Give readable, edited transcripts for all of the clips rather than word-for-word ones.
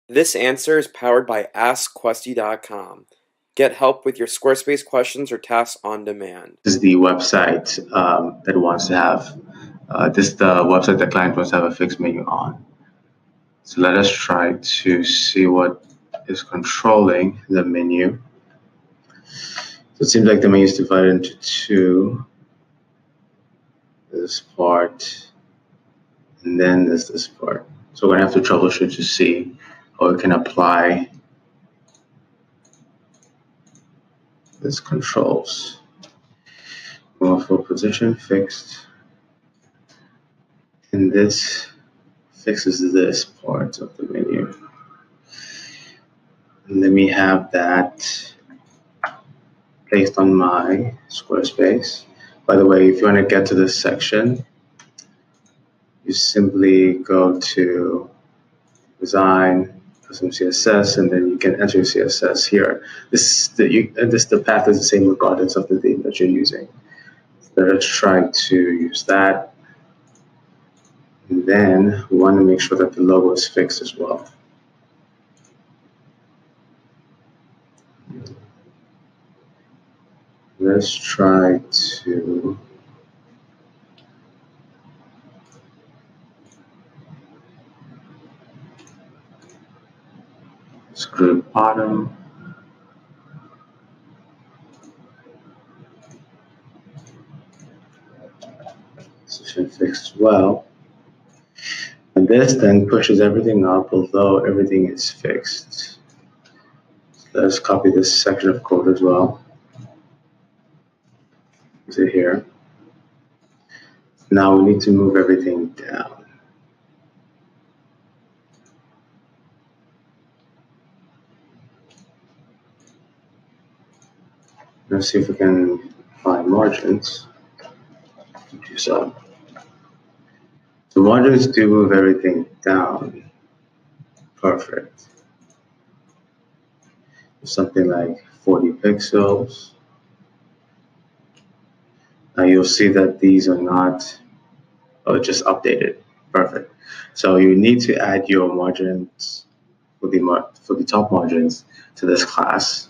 This answer is powered by AskQuesty.com. Get help with your Squarespace questions or tasks on demand. This is the website that wants to have, this is the website the client wants to have a fixed menu on. So let us try to see what is controlling the menu. So it seems like the menu is divided into two. This part, and then there's this part. So we're gonna have to troubleshoot to see how we can apply this controls. For position fixed, and this fixes this part of the menu. And let me have that placed on my Squarespace. By the way, if you want to get to this section, you simply go to Design, Custom CSS, and then you can enter your CSS here. The path is the same regardless of the theme that you're using. So let's try to use that. And then we want to make sure that the logo is fixed as well. Let's try to screw bottom. Position fixed well. And this then pushes everything up, although everything is fixed. So let's copy this section of code as well. Use it here. Now we need to move everything down. Let's see if we can find margins to do so. So margins do move everything down. Perfect. Something like 40 pixels. Now you'll see that these are not, just updated. Perfect. So you need to add your margins for the top margins to this class.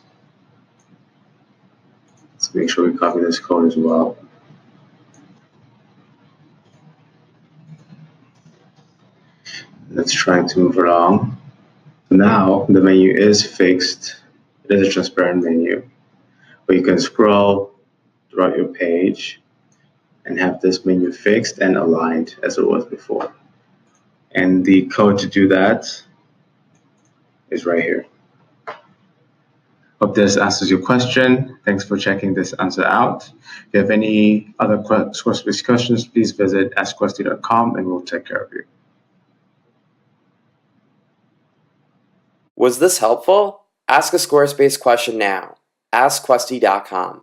Let's make sure we copy this code as well. Let's try to move along. Now the menu is fixed. It is a transparent menu, but you can scroll throughout your page and have this menu fixed and aligned as it was before. And the code to do that is right here. Hope this answers your question. Thanks for checking this answer out. If you have any other Squarespace questions, please visit askquesty.com and we'll take care of you. Was this helpful? Ask a Squarespace question now. AskQuesty.com.